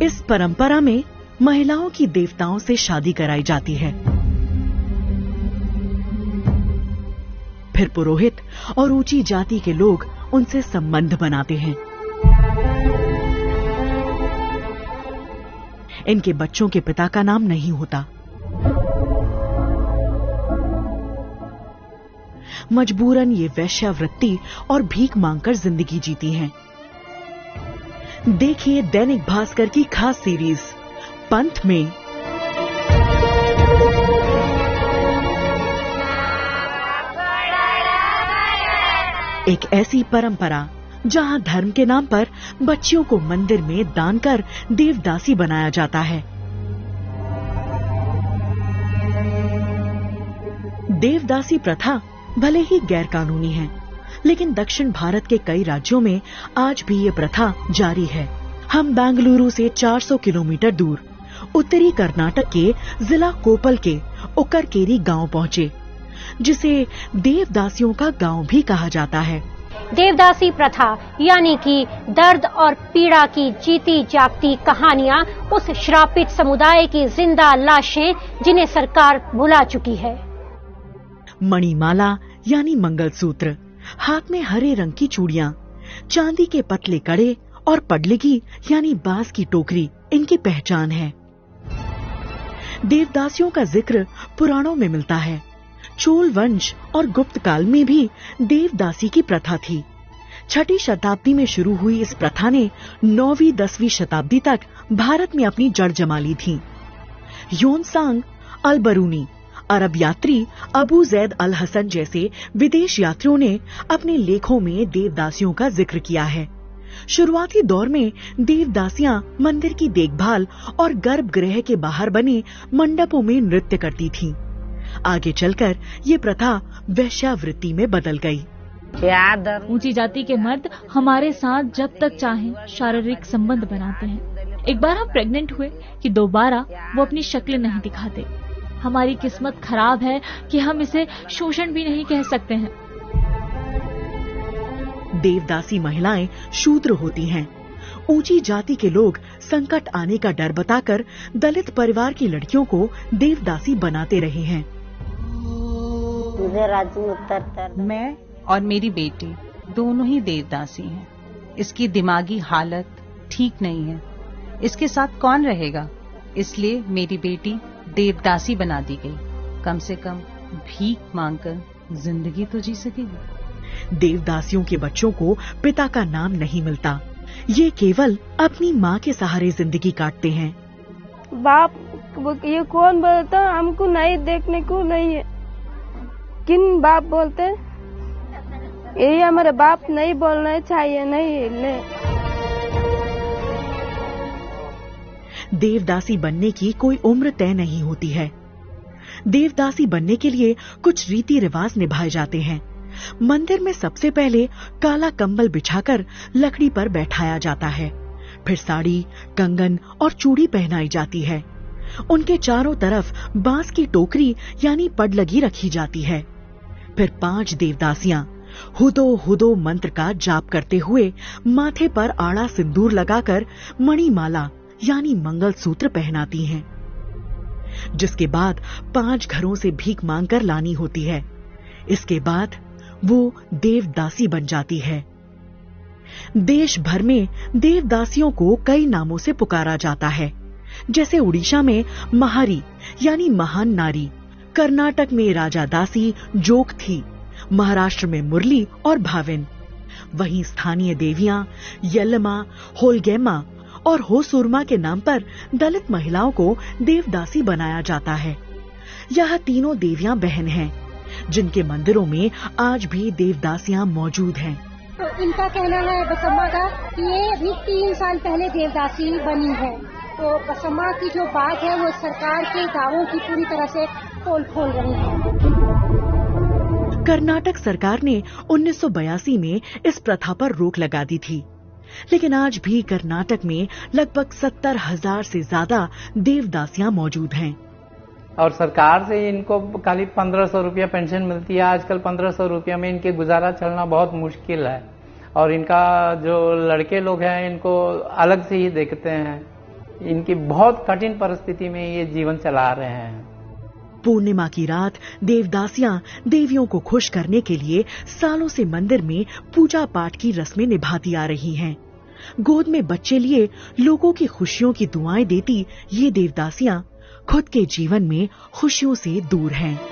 इस परंपरा में महिलाओं की देवताओं से शादी कराई जाती है। फिर पुरोहित और ऊंची जाति के लोग उनसे संबंध बनाते हैं। इनके बच्चों के पिता का नाम नहीं होता। मजबूरन ये वेश्यावृत्ति और भीख मांगकर जिंदगी जीती हैं। देखिए दैनिक भास्कर की खास सीरीज पंथ में। एक ऐसी परंपरा जहां धर्म के नाम पर बच्चियों को मंदिर में दान कर देवदासी बनाया जाता है। देवदासी प्रथा भले ही गैर कानूनी है, लेकिन दक्षिण भारत के कई राज्यों में आज भी ये प्रथा जारी है। हम बेंगलुरु से 400 किलोमीटर दूर उत्तरी कर्नाटक के जिला कोपल के उक्करकेरी गांव पहुंचे, जिसे देवदासियों का गांव भी कहा जाता है। देवदासी प्रथा यानी कि दर्द और पीड़ा की जीती जागती कहानियां उस श्रापित समुदाय की जिंदा लाशें जिन्हें सरकार भुला चुकी है। मणिमाला यानी मंगलसूत्र, हाथ में हरे रंग की चूड़ियां, चांदी के पतले कड़े और पडलिगी यानी बांस की टोकरी इनकी पहचान है। देवदासियों का जिक्र पुराणों में मिलता है। चोल वंश और गुप्त काल में भी देवदासी की प्रथा थी। 6ठी शताब्दी में शुरू हुई इस प्रथा ने 9वीं 10वीं शताब्दी तक भारत में अपनी जड़ जमा ली थी। योनसांग अल बरूनी, अरब यात्री अबू जैद अल हसन जैसे विदेश यात्रियों ने अपने लेखों में देवदासियों का जिक्र किया है। शुरुआती दौर में देवदासियां मंदिर की देखभाल और गर्भगृह के बाहर बने मंडपों में नृत्य करती थीं। आगे चलकर ये प्रथा वेश्यावृत्ति में बदल गई। ऊंची जाति के मर्द हमारे साथ जब तक चाहें शारीरिक संबंध बनाते हैं। एक बार हम प्रेग्नेंट हुए कि दोबारा वो अपनी शक्ल नहीं दिखाते। हमारी किस्मत खराब है कि हम इसे शोषण भी नहीं कह सकते हैं। देवदासी महिलाएं शूद्र होती हैं। ऊंची जाति के लोग संकट आने का डर बताकर दलित परिवार की लड़कियों को देवदासी बनाते रहे हैं। मैं और मेरी बेटी दोनों ही देवदासी हैं। इसकी दिमागी हालत ठीक नहीं है। इसके साथ कौन रहेगा? इसलिए मेरी बेटी देवदासी बना दी गई। कम से कम भीख मांगकर जिंदगी तो जी सकेगी। देवदासियों के बच्चों को पिता का नाम नहीं मिलता। ये केवल अपनी माँ के सहारे जिंदगी काटते हैं। बाप ये कौन बोलता? हमको नहीं देखने को नहीं है। किन बाप बोलते? यही हमारे बाप नहीं बोलना चाहिए। नहीं। देवदासी बनने की कोई उम्र तय नहीं होती है। देवदासी बनने के लिए कुछ रीति रिवाज निभाए जाते हैं। मंदिर में सबसे पहले काला कंबल बिछाकर लकड़ी पर बैठाया जाता है। फिर साड़ी, कंगन और चूड़ी पहनाई जाती है। उनके चारों तरफ बांस की टोकरी यानी पडलगी रखी जाती है। फिर 5 देवदासियां हुदो हुदो मंत्र का जाप करते हुए माथे पर आड़ा सिंदूर लगाकर मणिमाला यानी मंगलसूत्र पहनाती हैं, जिसके बाद 5 घरों से भीख मांगकर लानी होती है। इसके बाद वो देवदासी बन जाती है। देश भर में देवदासियों को कई नामों से पुकारा जाता है, जैसे उड़ीसा में महारी यानी महान नारी, कर्नाटक में राजा दासी जोग थी, महाराष्ट्र में मुरली और भाविन। वहीं स्थानीय देवियां यल्लमा, होलगैमा और होसुरमा के नाम पर दलित महिलाओं को देवदासी बनाया जाता है। यह तीनों देवियां बहन हैं, जिनके मंदिरों में आज भी देवदासियां मौजूद हैं। तो इनका कहना है बसम्मा का कि ये अभी 3 साल पहले देवदासी बनी है। तो बसम्मा की जो बात है वो सरकार के दावों की पूरी तरह से पोल खोल रही है। कर्नाटक सरकार ने 1982 में इस प्रथा पर रोक लगा दी थी, लेकिन आज भी कर्नाटक में लगभग 70,000 से ज्यादा देवदासियां मौजूद हैं। और सरकार से इनको खाली 1500 रुपया पेंशन मिलती है। आजकल 1500 रुपया में इनके गुजारा चलना बहुत मुश्किल है। और इनका जो लड़के लोग हैं इनको अलग से ही देखते हैं। इनकी बहुत कठिन परिस्थिति में ये जीवन चला रहे हैं। पूर्णिमा की रात देवदासियां देवियों को खुश करने के लिए सालों से मंदिर में पूजा पाठ की रस्में निभाती आ रही हैं। गोद में बच्चे लिए लोगों की खुशियों की दुआएं देती ये देवदासियां खुद के जीवन में खुशियों से दूर हैं।